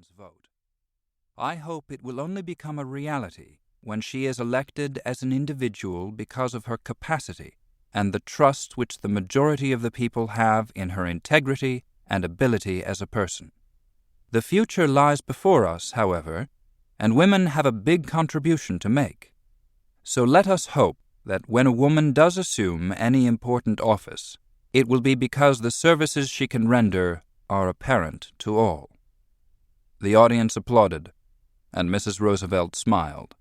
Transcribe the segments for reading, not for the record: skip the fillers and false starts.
Americans vote. I hope it will only become a reality when she is elected as an individual because of her capacity and the trust which the majority of the people have in her integrity and ability as a person. The future lies before us, however, and women have a big contribution to make. So let us hope that when a woman does assume any important office, it will be because the services she can render are apparent to all. The audience applauded, and Mrs. Roosevelt smiled.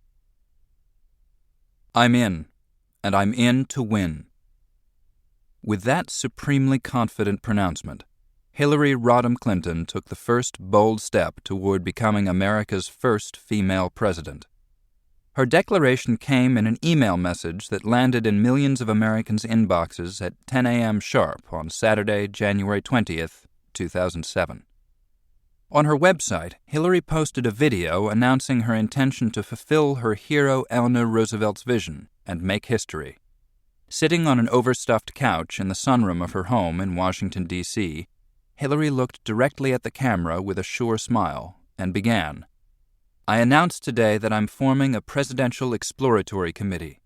I'm in, and I'm in to win. With that supremely confident pronouncement, Hillary Rodham Clinton took the first bold step toward becoming America's first female president. Her declaration came in an email message that landed in millions of Americans' inboxes at 10 a.m. sharp on Saturday, January 20th, 2007. On her website, Hillary posted a video announcing her intention to fulfill her hero Eleanor Roosevelt's vision and make history. Sitting on an overstuffed couch in the sunroom of her home in Washington, D.C., Hillary looked directly at the camera with a sure smile and began, I announced today that I'm forming a presidential exploratory committee.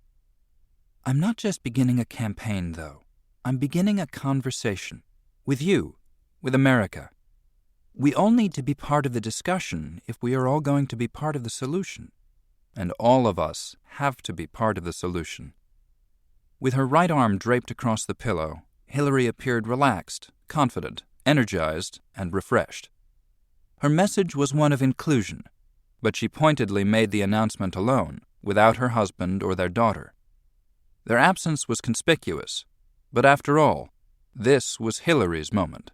I'm not just beginning a campaign, though. I'm beginning a conversation. With you. With America. We all need to be part of the discussion if we are all going to be part of the solution. And all of us have to be part of the solution. With her right arm draped across the pillow, Hillary appeared relaxed, confident, energized, and refreshed. Her message was one of inclusion, but she pointedly made the announcement alone, without her husband or their daughter. Their absence was conspicuous, but after all, this was Hillary's moment.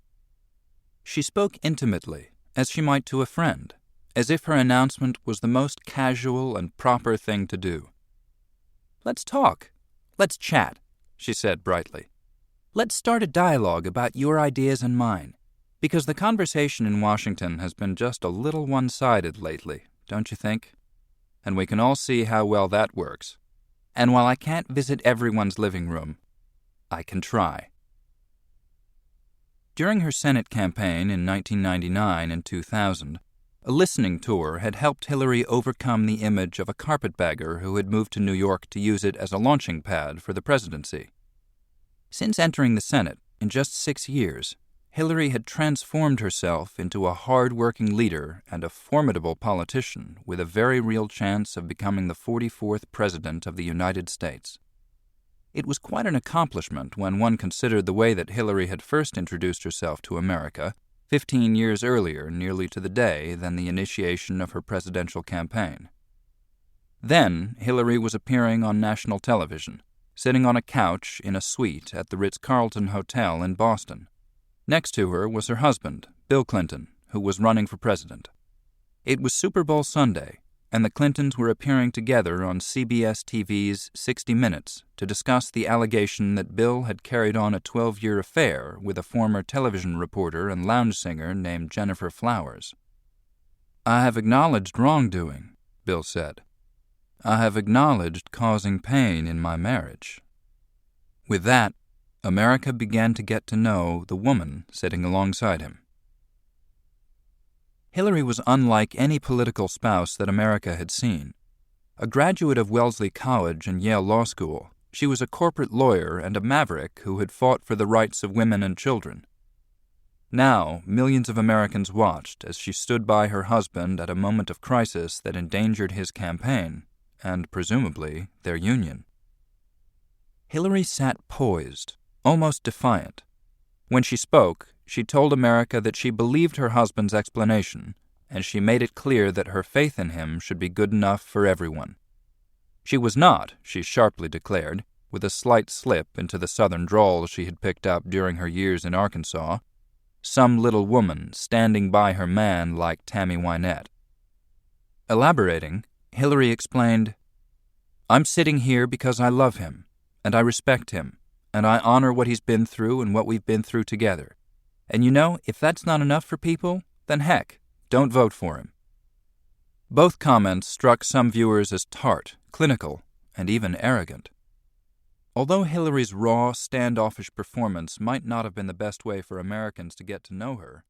She spoke intimately, as she might to a friend, as if her announcement was the most casual and proper thing to do. Let's talk. Let's chat, she said brightly. Let's start a dialogue about your ideas and mine, because the conversation in Washington has been just a little one-sided lately, don't you think? And we can all see how well that works. And while I can't visit everyone's living room, I can try. During her Senate campaign in 1999 and 2000, a listening tour had helped Hillary overcome the image of a carpetbagger who had moved to New York to use it as a launching pad for the presidency. Since entering the Senate, in just 6 years, Hillary had transformed herself into a hard-working leader and a formidable politician with a very real chance of becoming the 44th President of the United States. It was quite an accomplishment when one considered the way that Hillary had first introduced herself to America 15 years earlier, nearly to the day, than the initiation of her presidential campaign. Then, Hillary was appearing on national television, sitting on a couch in a suite at the Ritz-Carlton Hotel in Boston. Next to her was her husband, Bill Clinton, who was running for president. It was Super Bowl Sunday, and the Clintons were appearing together on CBS TV's 60 Minutes to discuss the allegation that Bill had carried on a 12-year affair with a former television reporter and lounge singer named Jennifer Flowers. I have acknowledged wrongdoing, Bill said. I have acknowledged causing pain in my marriage. With that, America began to get to know the woman sitting alongside him. Hillary was unlike any political spouse that America had seen. A graduate of Wellesley College and Yale Law School, she was a corporate lawyer and a maverick who had fought for the rights of women and children. Now, millions of Americans watched as she stood by her husband at a moment of crisis that endangered his campaign, and presumably their union. Hillary sat poised, almost defiant. When she spoke, she told America that she believed her husband's explanation, and she made it clear that her faith in him should be good enough for everyone. She was not, she sharply declared, with a slight slip into the southern drawl she had picked up during her years in Arkansas, some little woman standing by her man like Tammy Wynette. Elaborating, Hillary explained, I'm sitting here because I love him, and I respect him, and I honor what he's been through and what we've been through together. And you know, if that's not enough for people, then heck, don't vote for him. Both comments struck some viewers as tart, clinical, and even arrogant. Although Hillary's raw, standoffish performance might not have been the best way for Americans to get to know her,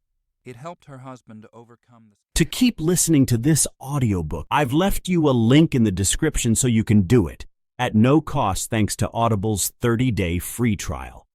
It helped her husband to overcome the... To keep listening to this audiobook, I've left you a link in the description so you can do it, at no cost thanks to Audible's 30-day free trial.